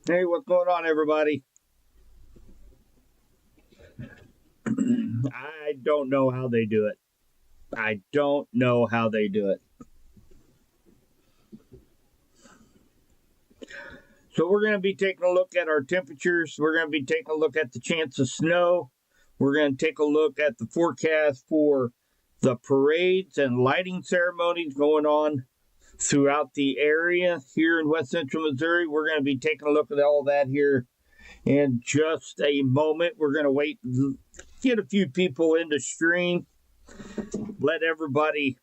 Hey, what's going on, everybody? I don't know how they do it. I don't know how they do it. So we're going to be taking a look at our temperatures. We're going to be taking a look at the chance of snow. We're going to take a look at the forecast for the parades and lighting ceremonies going on throughout the area here in West Central Missouri. We're going to be taking a look at all that here in just a moment. We're going to wait, get a few people in the stream, let everybody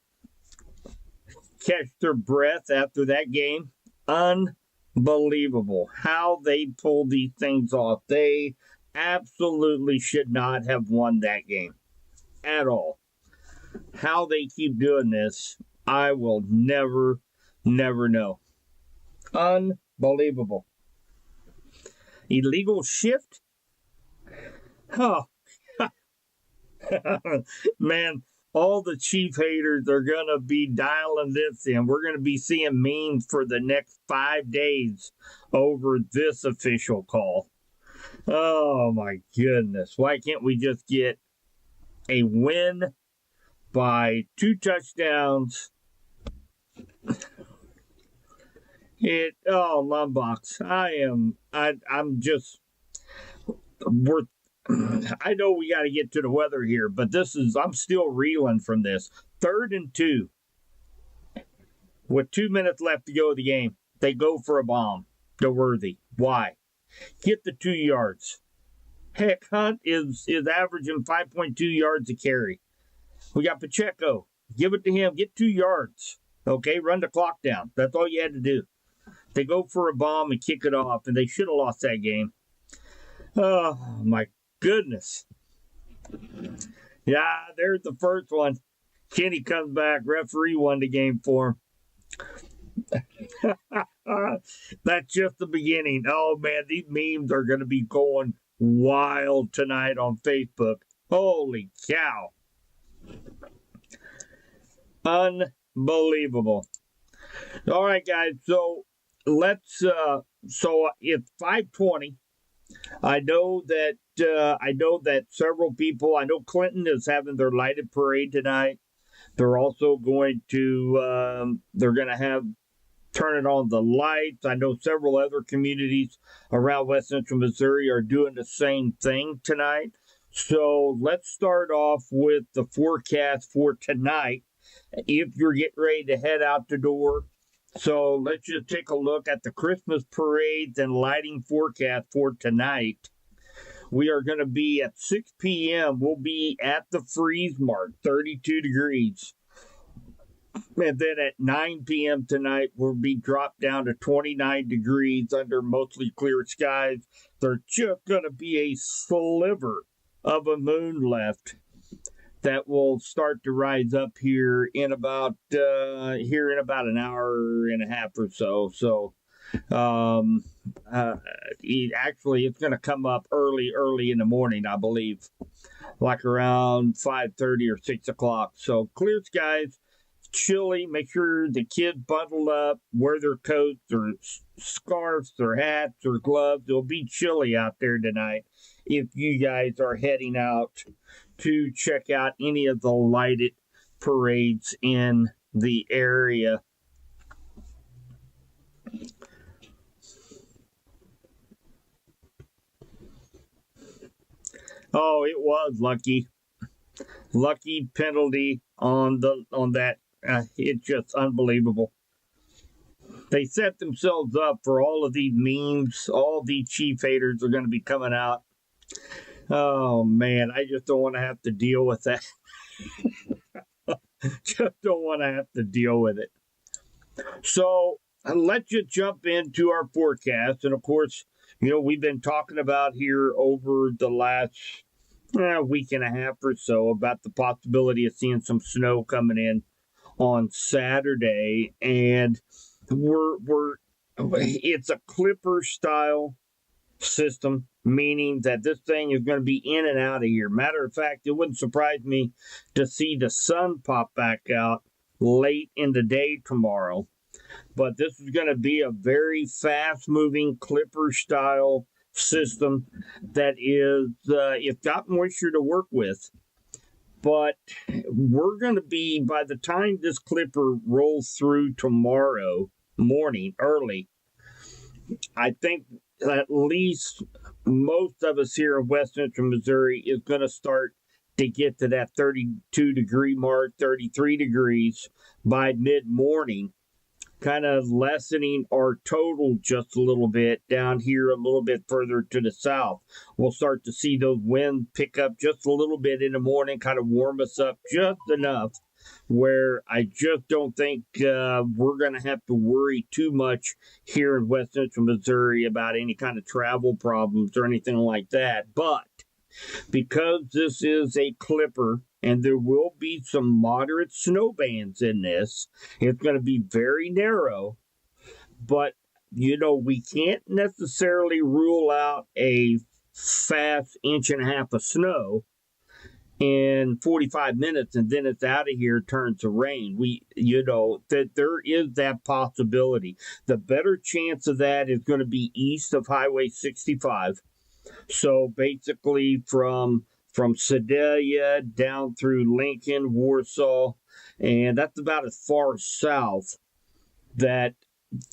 catch their breath after that game. Unbelievable how they pulled these things off. They absolutely should not have won that game at all. How they keep doing this, I will never know. Unbelievable. Illegal shift? Oh, man, all the Chief haters are going to be dialing this in. We're going to be seeing memes for the next 5 days over this official call. Oh, my goodness. Why can't we just get a win by 2 touchdowns? Lumbox. I'm just, I know we got to get to the weather here, but I'm still reeling from this. 3rd and 2. With 2 minutes left to go of the game, they go for a bomb to Worthy. Why? Get the 2 yards. Heck, Hunt is averaging 5.2 yards a carry. We got Pacheco. Give it to him. Get 2 yards. Okay, run the clock down. That's all you had to do. They go for a bomb and kick it off, and they should have lost that game. Oh, my goodness. Yeah, there's the first one. Kenny comes back. Referee won the game for him. That's just the beginning. Oh, man, these memes are going to be going wild tonight on Facebook. Holy cow. Unbelievable. All right, guys. So let's. So it's 5:20. I know that several people. I know Clinton is having their lighted parade tonight. They're also going to. They're going to have turning on the lights. I know several other communities around West Central Missouri are doing the same thing tonight. So let's start off with the forecast for tonight. If you're getting ready to head out the door. So let's just take a look at the Christmas parades and lighting forecast for tonight. We are going to be at 6 p.m. We'll be at the freeze mark, 32 degrees. And then at 9 p.m. tonight, we'll be dropped down to 29 degrees under mostly clear skies. There's just going to be a sliver of a moon left that will start to rise up here in about an hour and a half or so. So actually, it's going to come up early in the morning, I believe, like around 5:30 or 6 o'clock. So clear skies. Chilly. Make sure the kids bundle up, wear their coats or scarves or hats or gloves. It'll be chilly out there tonight if you guys are heading out to check out any of the lighted parades in the area. Oh, it was lucky penalty on that. It's just unbelievable. They set themselves up for all of these memes. All these Chief haters are going to be coming out. Oh, man, I just don't want to have to deal with that. Just don't want to have to deal with it. So let's just jump into our forecast. And, of course, we've been talking about here over the last week and a half or so about the possibility of seeing some snow coming in on Saturday, and it's a Clipper style system, meaning that this thing is going to be in and out of here. Matter of fact, it wouldn't surprise me to see the sun pop back out late in the day tomorrow. But this is going to be a very fast-moving Clipper-style system that is, it's got moisture to work with. But we're going to be, by the time this Clipper rolls through tomorrow morning early, I think at least most of us here in West Central Missouri is going to start to get to that 32-degree mark, 33 degrees by mid-morning, kind of lessening our total just a little bit down here a little bit further to the south. We'll start to see those winds pick up just a little bit in the morning, kind of warm us up just enough where I just don't think we're going to have to worry too much here in West Central Missouri about any kind of travel problems or anything like that. But because this is a Clipper and there will be some moderate snow bands in this, it's going to be very narrow. But, we can't necessarily rule out a fast 1.5 inches of snow in 45 minutes and then it's out of here, turns to rain. That there is that possibility. The better chance of that is going to be east of Highway 65. So basically from Sedalia down through Lincoln, Warsaw, and that's about as far south that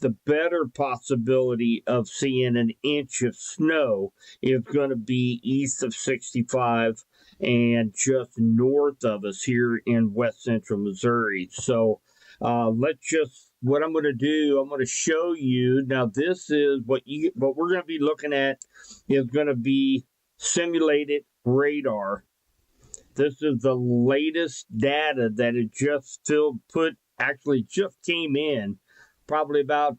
the better possibility of seeing an inch of snow is going to be east of 65 and just north of us here in West Central Missouri. So what I'm going to do, I'm going to show you. Now, this is what we're going to be looking at is going to be simulated radar. This is the latest data that it just came in probably about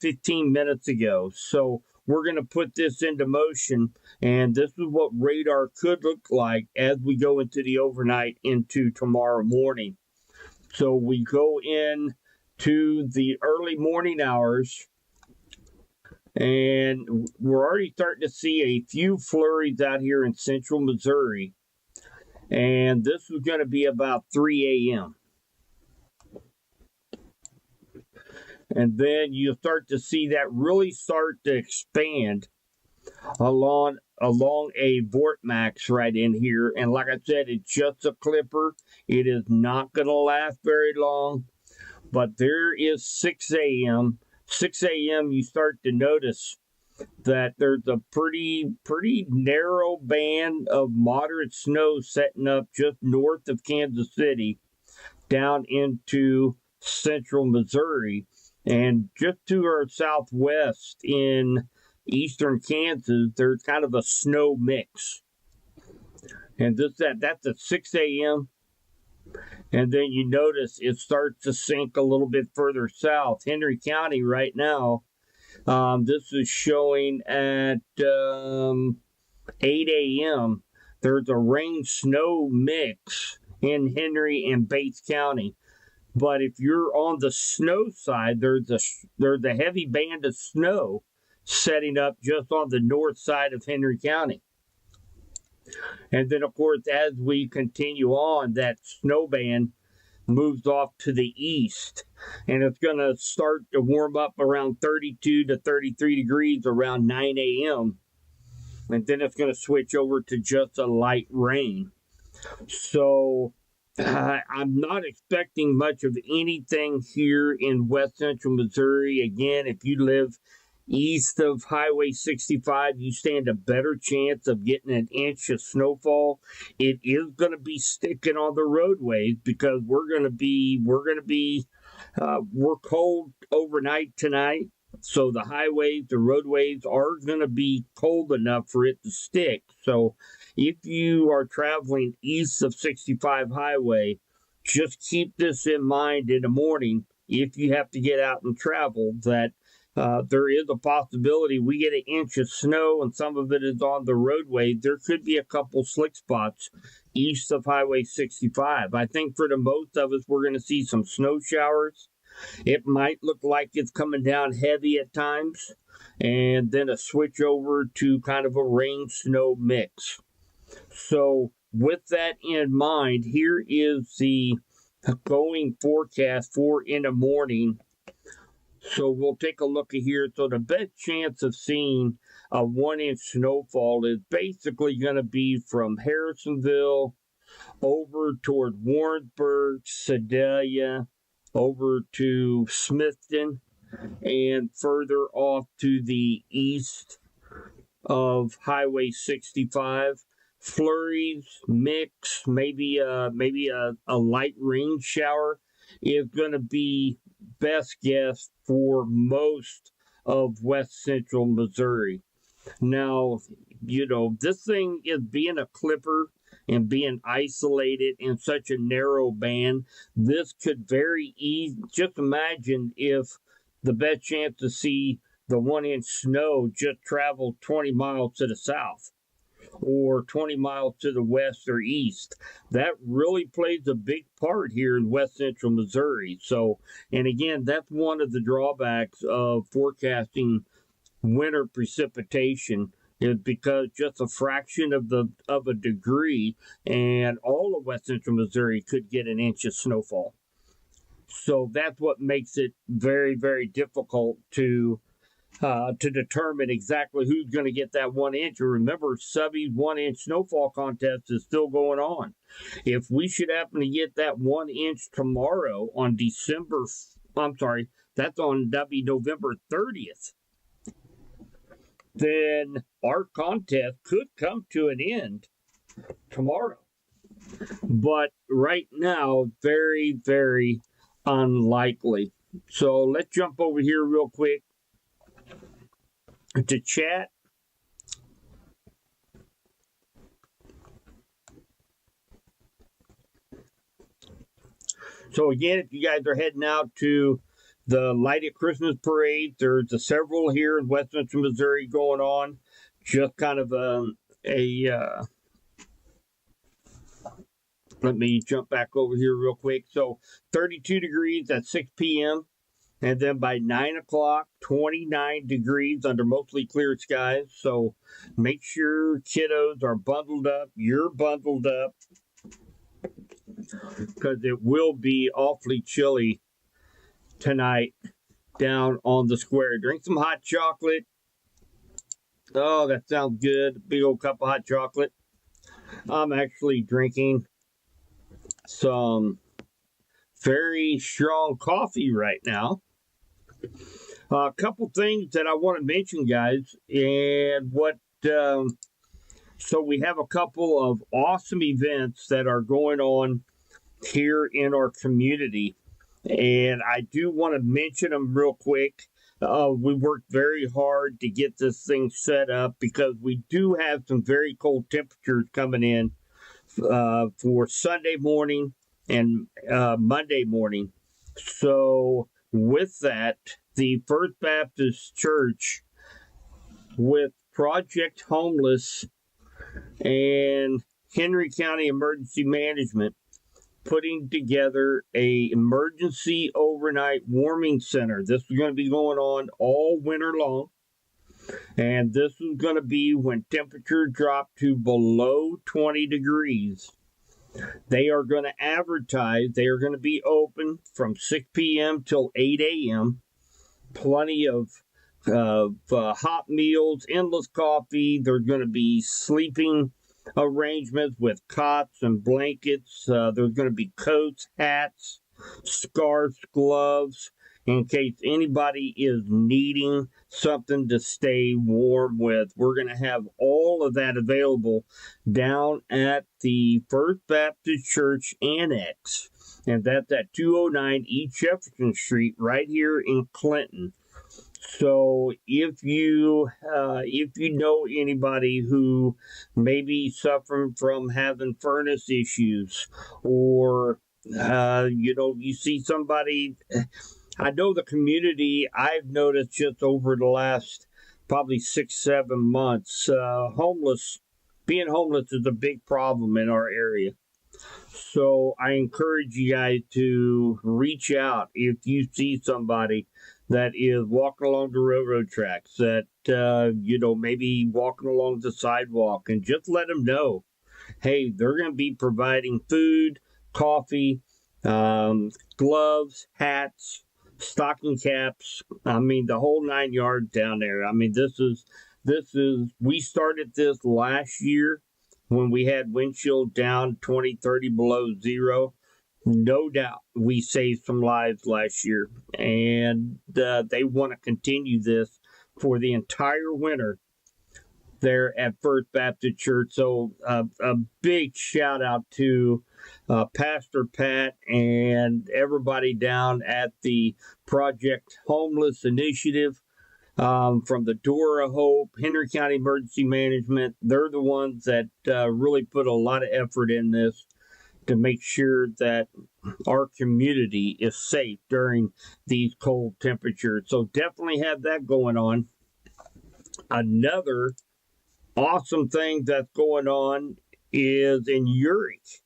15 minutes ago. So we're going to put this into motion, and this is what radar could look like as we go into the overnight into tomorrow morning. So we go in to the early morning hours, and we're already starting to see a few flurries out here in central Missouri. And this is going to be about 3 a.m. And then you start to see that really start to expand along a Vortmax right in here. And like I said, it's just a Clipper. It is not going to last very long. But there is 6 a.m. 6 a.m. you start to notice that there's a pretty narrow band of moderate snow setting up just north of Kansas City down into central Missouri. And just to our southwest in eastern Kansas, there's kind of a snow mix. And that's at 6 a.m. And then you notice it starts to sink a little bit further south. Henry County right now, this is showing at 8 a.m. There's a rain-snow mix in Henry and Bates County. But if you're on the snow side, there's a heavy band of snow setting up just on the north side of Henry County. And then, of course, as we continue on, that snow band moves off to the east, and it's going to start to warm up around 32 to 33 degrees around 9 a.m. And then it's going to switch over to just a light rain. So I'm not expecting much of anything here in West Central Missouri. Again, if you live east of Highway 65, you stand a better chance of getting an inch of snowfall. It is going to be sticking on the roadways because we're cold overnight tonight. So the highways, the roadways are going to be cold enough for it to stick. So if you are traveling east of 65 highway, just keep this in mind in the morning. If you have to get out and travel, that there is a possibility we get an inch of snow and some of it is on the roadway. There could be a couple slick spots east of Highway 65. I think for the most of us, we're going to see some snow showers. It might look like it's coming down heavy at times, and then a switch over to kind of a rain-snow mix. So with that in mind, here is the going forecast for in the morning. So we'll take a look at here. So the best chance of seeing a 1-inch snowfall is basically going to be from Harrisonville over toward Warrensburg, Sedalia, over to Smithton, and further off to the east of Highway 65. Flurries, mix, maybe a light rain shower is going to be best guess for most of west central Missouri. Now, this thing is being a clipper and being isolated in such a narrow band. This could very easy. Just imagine if the best chance to see the 1-inch snow just traveled 20 miles to the south or 20 miles to the west or east. That really plays a big part here in west central Missouri. So, and again, that's one of the drawbacks of forecasting winter precipitation is because just a fraction of a degree and all of west central Missouri could get an inch of snowfall. So that's what makes it very, very difficult to determine exactly who's going to get that 1 inch. And remember, Subby's 1-inch snowfall contest is still going on. If we should happen to get that 1 inch tomorrow on that'd be November 30th, then our contest could come to an end tomorrow. But right now, very, very unlikely. So let's jump over here real quick to chat. So again, if you guys are heading out to the Lighted Christmas Parade, there's several here in west central Missouri going on. Just kind of let me jump back over here real quick. So 32 degrees at 6 p.m. And then by 9 o'clock, 29 degrees under mostly clear skies. So make sure kiddos are bundled up. You're bundled up, because it will be awfully chilly tonight down on the square. Drink some hot chocolate. Oh, that sounds good. Big old cup of hot chocolate. I'm actually drinking some very strong coffee right now. A couple things that I want to mention, guys, and so we have a couple of awesome events that are going on here in our community, and I do want to mention them real quick. We worked very hard to get this thing set up because we do have some very cold temperatures coming in for Sunday morning and Monday morning. So with that, the First Baptist Church with Project Homeless and Henry County Emergency Management putting together a emergency overnight warming center. This is going to be going on all winter long. And this is going to be when temperatures drop to below 20 degrees. They are going to advertise. They are going to be open from 6 p.m. till 8 a.m. Plenty of hot meals, endless coffee. There's going to be sleeping arrangements with cots and blankets. There's going to be coats, hats, scarves, gloves, in case anybody is needing something to stay warm with. We're going to have all of that available down at the First Baptist Church Annex, and that's at 209 East Jefferson Street right here in Clinton. So if you know anybody who may be suffering from having furnace issues, or you see somebody, I know the community, I've noticed just over the last probably 6-7 months, being homeless is a big problem in our area. So I encourage you guys to reach out if you see somebody that is walking along the railroad tracks, that, maybe walking along the sidewalk, and just let them know, hey, they're going to be providing food, coffee, gloves, hats, stocking caps. I mean, the whole 9 yards down there. I mean, we started this last year when we had wind chill down 20, 30 below zero. No doubt we saved some lives last year, and they want to continue this for the entire winter there at First Baptist Church. So a big shout out to Pastor Pat and everybody down at the Project Homeless Initiative, from the Door of Hope, Henry County Emergency Management. They're the ones that really put a lot of effort in this to make sure that our community is safe during these cold temperatures. So definitely have that going on. Another awesome thing that's going on is in Urick,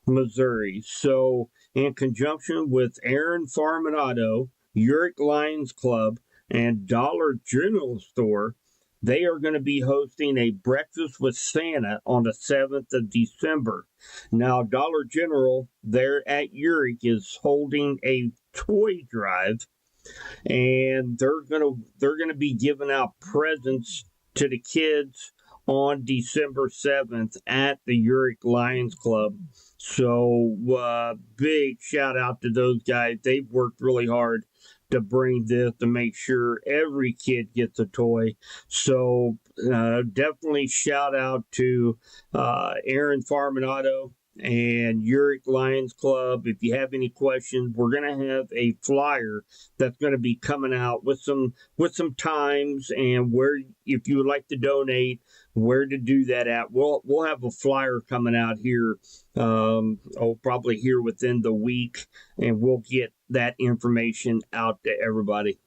Missouri. So in conjunction with Aaron Farm and Auto, Urick Lions Club, and Dollar General Store, they are going to be hosting a breakfast with Santa on the 7th of December. Now, Dollar General there at Urick is holding a toy drive, and they're gonna be giving out presents to the kids on December 7th at the Urick Lions Club. So big shout out to those guys. They've worked really hard to bring this to make sure every kid gets a toy. So definitely shout out to Aaron Farm and Auto and Urick Lions Club. If you have any questions, we're going to have a flyer that's going to be coming out with some times and where, if you would like to donate, where to do that at. We'll have a flyer coming out here, probably here within the week, and we'll get that information out to everybody.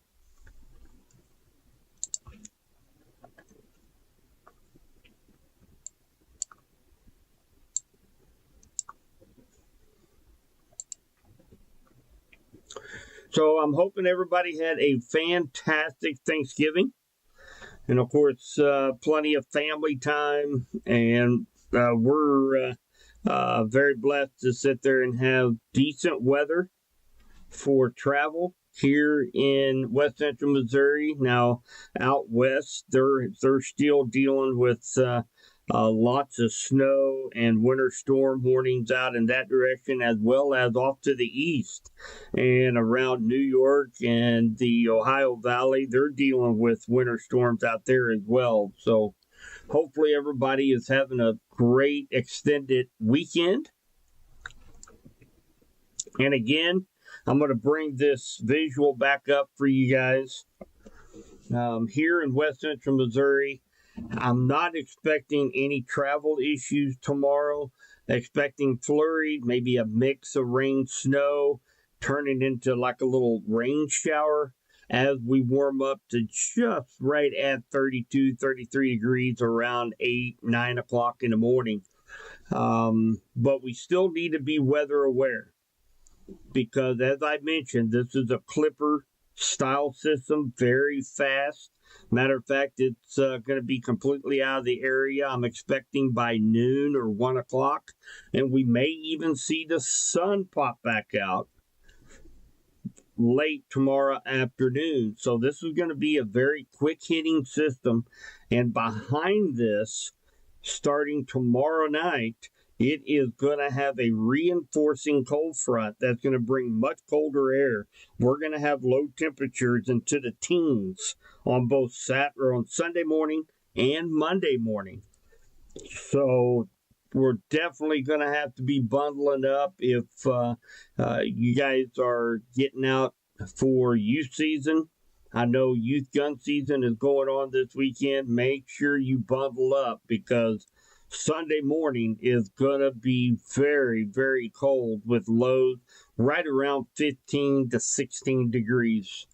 So I'm hoping everybody had a fantastic Thanksgiving. And of course, plenty of family time. And we're very blessed to sit there and have decent weather for travel here in West Central Missouri. Now, out west, they're still dealing with lots of snow and winter storm warnings out in that direction, as well as off to the east and around New York and the Ohio Valley. They're dealing with winter storms out there as well. So hopefully everybody is having a great extended weekend. And again, I'm going to bring this visual back up for you guys. Here in West Central Missouri, I'm not expecting any travel issues tomorrow. Expecting flurry, maybe a mix of rain, snow, turning into like a little rain shower as we warm up to just right at 32, 33 degrees around 8, 9 o'clock in the morning. But we still need to be weather aware because, as I mentioned, this is a clipper style system, very fast. Matter of fact, it's going to be completely out of the area. I'm expecting by noon or 1 o'clock, and we may even see the sun pop back out late tomorrow afternoon. So this is going to be a very quick hitting system. And behind this, starting tomorrow night, it is going to have a reinforcing cold front that's going to bring much colder air. We're going to have low temperatures into the teens on both on Sunday morning and Monday morning. So we're definitely going to have to be bundling up if you guys are getting out for youth season. I know youth gun season is going on this weekend. Make sure you bundle up because Sunday morning is going to be very, very cold with lows right around 15 to 16 degrees.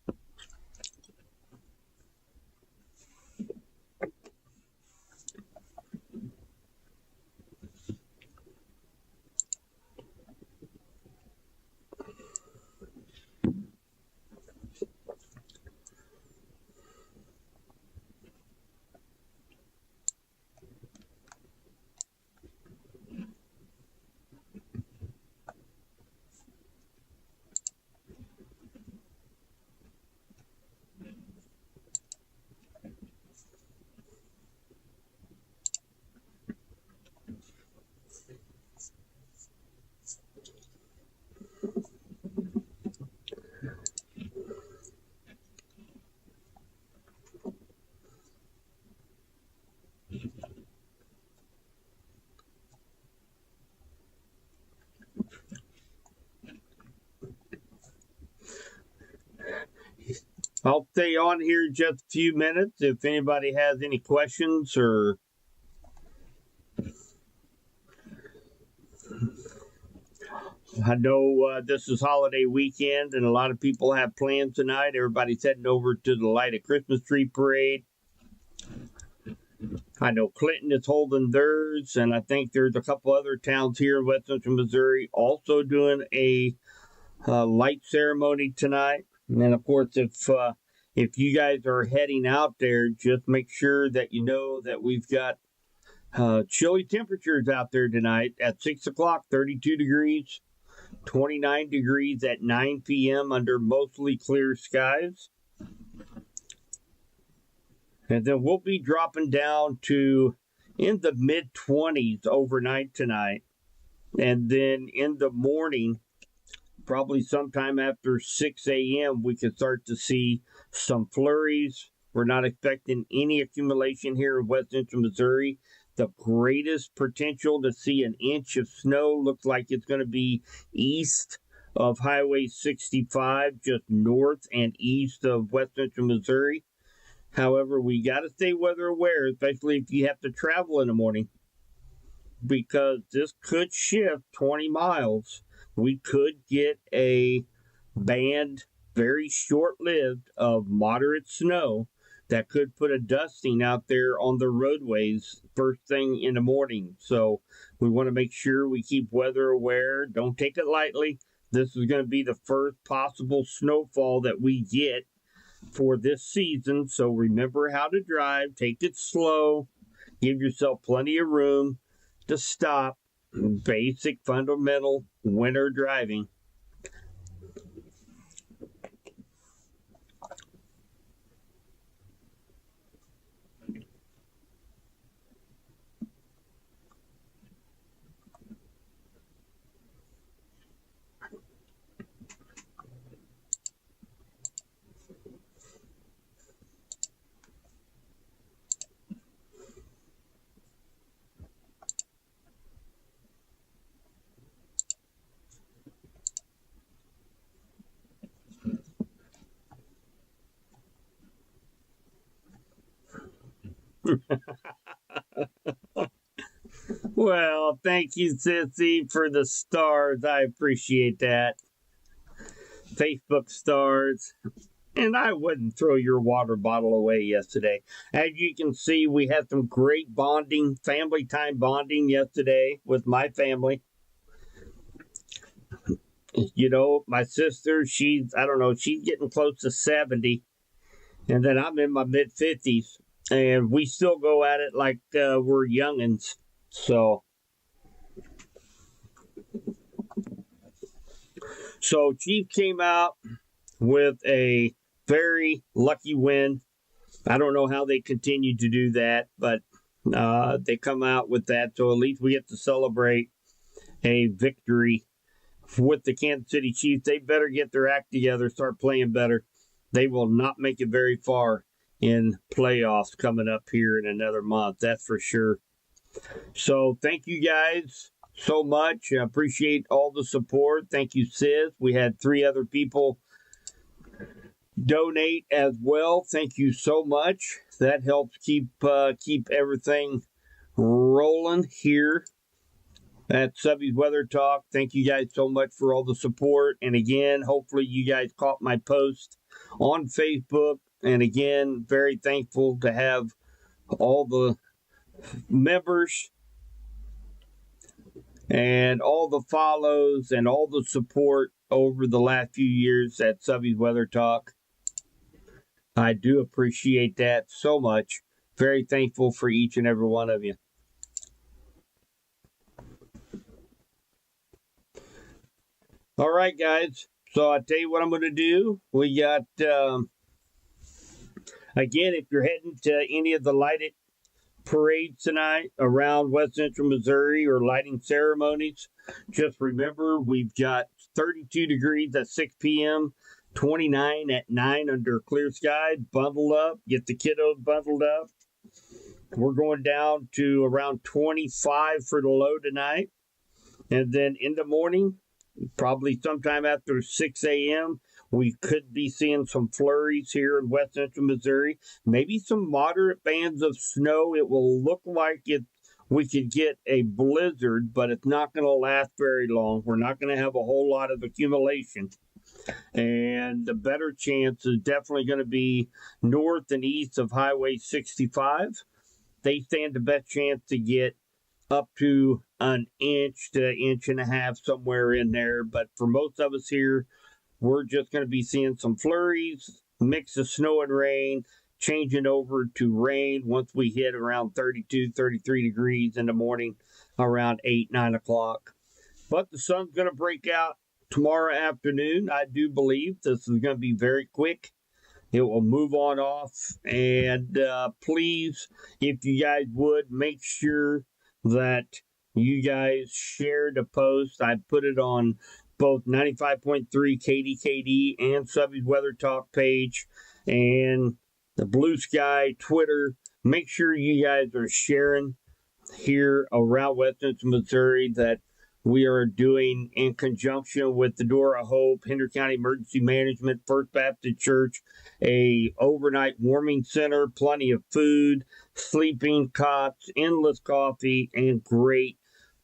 I'll stay on here just a few minutes if anybody has any questions or. I know this is holiday weekend and a lot of people have plans tonight. Everybody's heading over to the Light a Christmas Tree Parade. I know Clinton is holding theirs, and I think there's a couple other towns here in West Central Missouri also doing a light ceremony tonight. And then, of course, if you guys are heading out there, just make sure that you know that we've got chilly temperatures out there tonight at 6 o'clock, 32 degrees, 29 degrees at 9 p.m. under mostly clear skies. And then we'll be dropping down to in the mid-20s overnight tonight. And then in the morning, probably sometime after 6 a.m., we can start to see some flurries. We're not expecting any accumulation here in West Central Missouri. The greatest potential to see an inch of snow looks like it's going to be east of Highway 65, just north and east of West Central Missouri. However, we got to stay weather aware, especially if you have to travel in the morning, because this could shift 20 miles. We could get a band, very short-lived, of moderate snow that could put a dusting out there on the roadways first thing in the morning. So we want to make sure we keep weather aware. Don't take it lightly. This is going to be the first possible snowfall that we get for this season. So remember how to drive. Take it slow. Give yourself plenty of room to stop. Basic fundamental winter driving. Well, thank you, Sissy, for the stars. I appreciate that. Facebook stars. And I wouldn't throw your water bottle away yesterday. As you can see, we had some great bonding, family time bonding yesterday with my family. You know, my sister, she's getting close to 70. And then I'm in my mid 50s. And we still go at it like we're youngins. So Chief came out with a very lucky win. I don't know how they continue to do that, but they come out with that. So at least we get to celebrate a victory with the Kansas City Chiefs. They better get their act together, start playing better. They will not make it very far in playoffs coming up here in another month. That's for sure. So thank you guys so much. I appreciate all the support. Thank you, Sis. We had 3 other people donate as well. Thank you so much. That helps keep everything rolling here at Subby's Weather Talk. Thank you guys so much for all the support. And again, hopefully you guys caught my post on Facebook. And again, very thankful to have all the members and all the follows and all the support over the last few years at Subby's Weather Talk. I do appreciate that so much. Very thankful for each and every one of you. All right, guys. So I'll tell you what I'm going to do. We got, again, if you're heading to any of the lighted parades tonight around West Central Missouri or lighting ceremonies, just remember we've got 32 degrees at 6 p.m., 29 at 9 under clear sky. Bundle up, get the kiddos bundled up. We're going down to around 25 for the low tonight. And then in the morning, probably sometime after 6 a.m., We could be seeing some flurries here in west central Missouri, maybe some moderate bands of snow. It will look like we could get a blizzard, but it's not going to last very long. We're not going to have a whole lot of accumulation. And the better chance is definitely going to be north and east of Highway 65. They stand the best chance to get up to an inch to an inch and a half, somewhere in there. But for most of us here, we're just going to be seeing some flurries, mix of snow and rain, changing over to rain once we hit around 32, 33 degrees in the morning, around 8, 9 o'clock. But the sun's going to break out tomorrow afternoon. I do believe this is going to be very quick. It will move on off. And please, if you guys would, make sure that you guys share the post. I put it on both 95.3 KDKD and Subby's Weather Talk page and the Blue Sky Twitter. Make sure you guys are sharing here around West Central Missouri that we are doing in conjunction with the Door of Hope, Henry County Emergency Management, First Baptist Church, a overnight warming center, plenty of food, sleeping cots, endless coffee, and great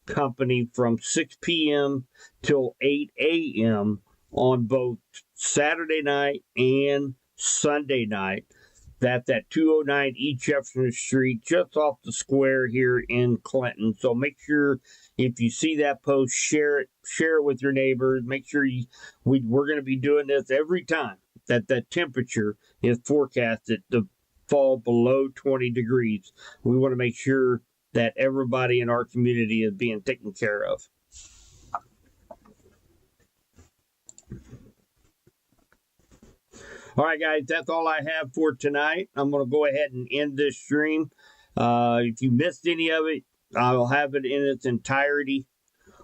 company from 6 p.m. till 8 a.m. on both Saturday night and Sunday night. That's at 209 East Jefferson Street, just off the square here in Clinton. So make sure if you see that post, share it with your neighbors. Make sure we're going to be doing this every time that the temperature is forecasted to fall below 20 degrees. We want to make sure that everybody in our community is being taken care of. All right, guys, that's all I have for tonight. I'm going to go ahead and end this stream. If you missed any of it, I'll have it in its entirety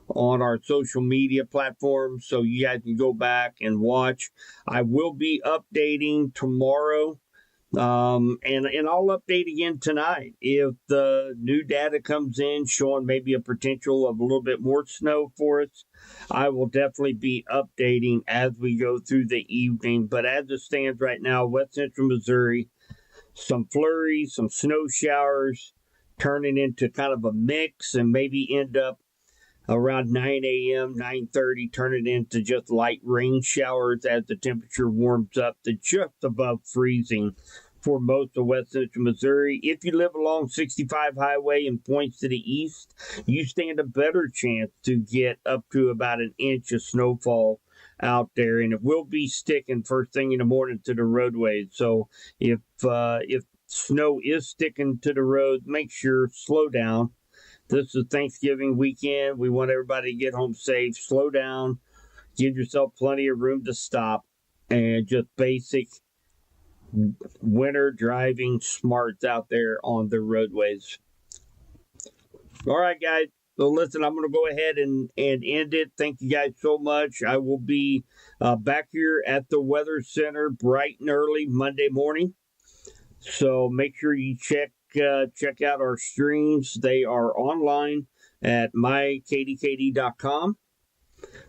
on our social media platforms, so you guys can go back and watch. I will be updating tomorrow, and I'll update again tonight if the new data comes in showing maybe a potential of a little bit more snow for us. I will definitely be updating as we go through the evening. But as it stands right now, West Central Missouri, some flurries, some snow showers, turning into kind of a mix, and maybe end up around 9 a.m., 9:30, turning into just light rain showers as the temperature warms up to just above freezing for most of West Central Missouri. If you live along 65 Highway and points to the east, you stand a better chance to get up to about an inch of snowfall out there, and it will be sticking first thing in the morning to the roadways. So if snow is sticking to the road, make sure slow down. This is Thanksgiving weekend. We want everybody to get home safe. Slow down. Give yourself plenty of room to stop, and just basic winter driving smarts out there on the roadways. All right, guys. So listen, I'm going to go ahead and end it. Thank you guys so much. I will be back here at the Weather Center bright and early Monday morning. So make sure you check out our streams. They are online at mykdkd.com.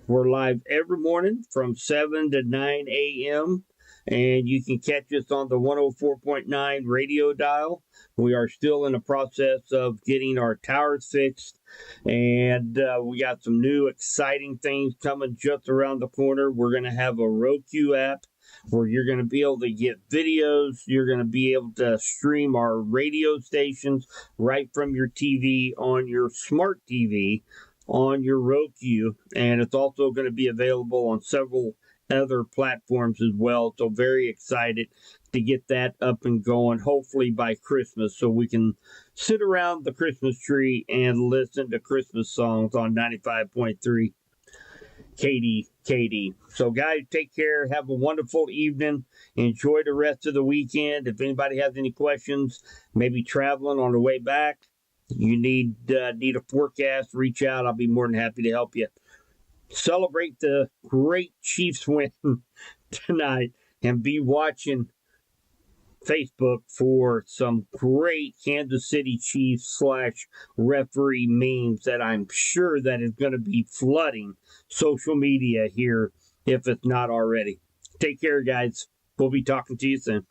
We're live every morning from 7 to 9 a.m. And you can catch us on the 104.9 radio dial. We are still in the process of getting our towers fixed, and we got some new exciting things coming just around the corner. We're going to have a Roku app where you're going to be able to get videos. You're going to be able to stream our radio stations right from your TV on your smart TV on your Roku, and it's also going to be available on several other platforms as well. So very excited to get that up and going, hopefully by Christmas, so we can sit around the Christmas tree and listen to Christmas songs on 95.3 KD. So guys, take care. Have a wonderful evening. Enjoy the rest of the weekend. If anybody has any questions, maybe traveling on the way back, you need a forecast, reach out. I'll be more than happy to help you. Celebrate the great Chiefs win tonight, and be watching Facebook for some great Kansas City Chiefs / referee memes that I'm sure that is going to be flooding social media here if it's not already. Take care, guys. We'll be talking to you soon.